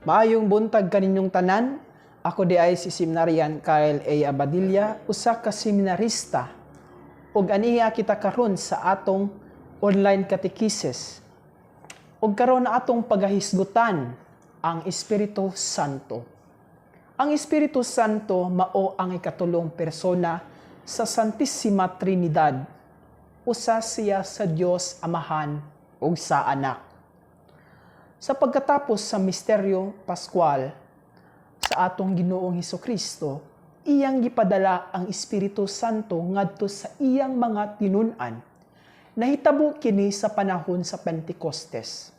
Maayong buntag kaninyong tanan. Ako di ay si Seminarian Kyle A. Abadilla, usa ka seminarista. Ug aniya kita karon sa atong online catechesis. Ug karon na atong pagahisgutan ang Espiritu Santo. Ang Espiritu Santo mao ang ikatulong persona sa Santissima Trinidad. Usa siya sa Dios Amahan ug sa Anak. Sa pagkatapos sa misteryo Pascual sa atong Ginoong Hesukristo, iyang gipadala ang Espiritu Santo ngadto sa iyang mga tinun-an. Nahitabo kini sa panahon sa Pentecostes.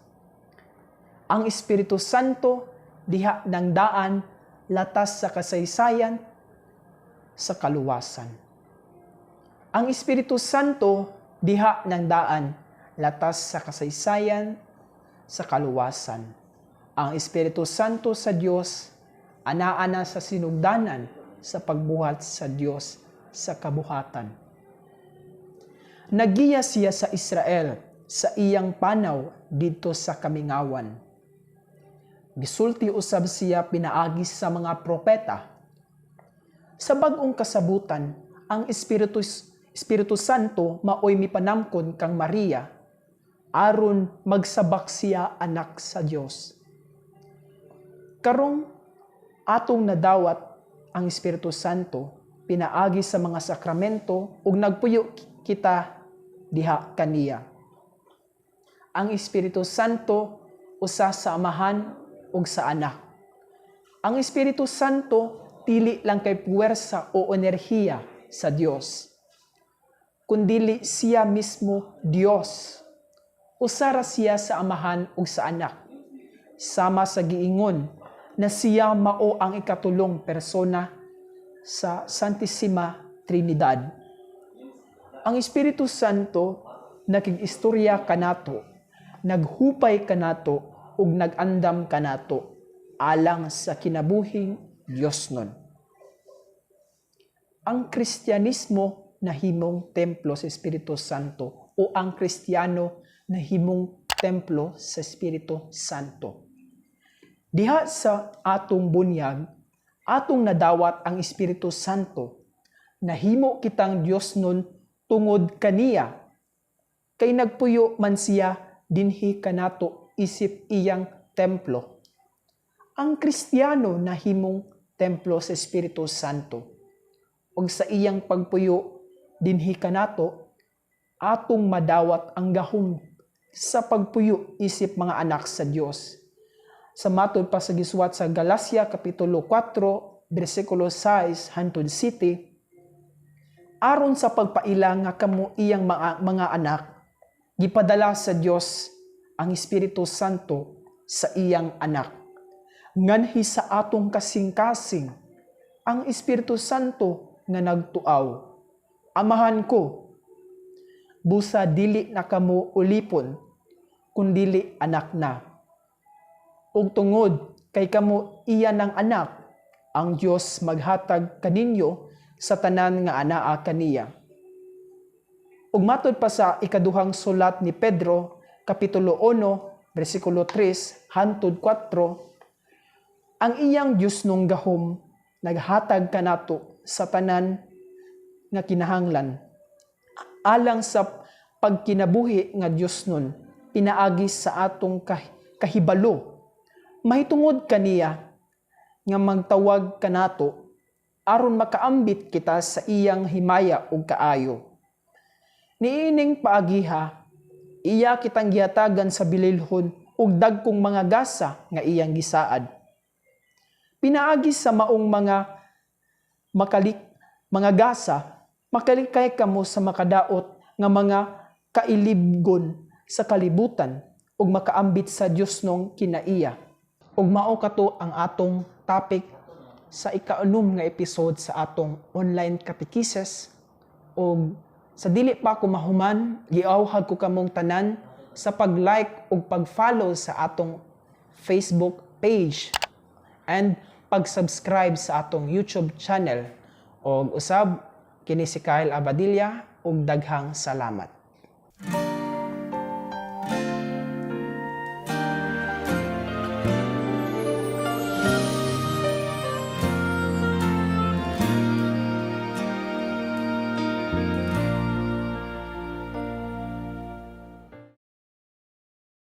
Ang Espiritu Santo diha ng daan latas sa kasaysayan sa kaluwasan. Ang Espiritu Santo diha ng daan latas sa kasaysayan sa kaluwasan. Ang Espiritu Santo sa Dios ana-ana sa sinugdanan sa pagbuhat sa Dios sa kabuhatan. Nagiya siya sa Israel sa iyang panaw dito sa kamingawan. Gisulti usab siya pinaagi sa mga propeta. Sa bag-ong kasabutan, ang Espiritu Santo maoy mipanamkon kang Maria aron magsabak siya anak sa Dios. Karong atong nadawat ang Espiritu Santo pinaagi sa mga sakramento ug nagpuyo kita diha kaniya. Ang Espiritu Santo usa sa Amahan ug sa Anak. Ang Espiritu Santo dili lang kay puwersa o enerhiya sa Dios, kundili siya mismo Dios. Usara siya sa Amahan ug sa Anak. Sama sa giingon na siya mao ang ikatulong persona sa Santissima Trinidad. Ang Espiritu Santo nakig-istorya kanato, naghupay kanato ug nag-andam kanato alang sa kinabuhing Diosnon. Ang Kristyanismo nahimong templo sa Espiritu Santo o ang Kristiyano nahimong templo sa Espiritu Santo. Diha sa atong bunyag, atong nadawat ang Espiritu Santo. Nahimo kitang Diosnon tungod kaniya. Kay nagpuyo man siya dinhi kanato isip iyang templo. Ang Kristiyano nahimong templo sa Espiritu Santo. Ug sa iyang pagpuyo dinhi kanato, atong madawat ang gahom sa pagpuyo isip mga anak sa Dios. Sa matod pa sa giswat sa Galacia kapitulo 4 bersikulo 6 hangtod 7, aron sa pagpaila nga kamo iyang mga anak, gipadala sa Dios ang Espiritu Santo sa iyang anak. Nganhi sa atong kasing-kasing ang Espiritu Santo nga nagtuaw. Amahan ko, busa dili na kamo ulipon, kundili anak na. Ug tungod kay kamo iya ng anak, ang Dios maghatag kaninyo sa tanan nga anaa kaniya. Ug matod pa sa ikaduhang sulat ni Pedro, kapitulo 1, bersikulo 3 hangtod 4, ang iyang Dios nung gahom naghatag kanato sa tanan nga kinahanglan alang sa pagkinabuhi nga Dios nun pinaagi sa atong kahibalo. Mahitungod kaniya nga magtawag kanato aron makaambit kita sa iyang himaya ug kaayo. Niining paagiha, iya kitang gihatagan sa bililhon ug dagkong mga gasa nga iyang gisaad. Pinaagi sa maong mga gasa, makalikay kamo sa makadaot nga mga kailibgon sa kalibutan ug makaambit sa Dios nung kinaiya. Ug mao kato ang atong topic sa ika-6 nga episode sa atong online catechesis. Ug sa dili pa ako mahuman, giawhag ko kamong tanan sa pag-like ug pag-follow sa atong Facebook page and pag-subscribe sa atong YouTube channel. Ug usab kini si Kyle Abadilla ug daghang salamat.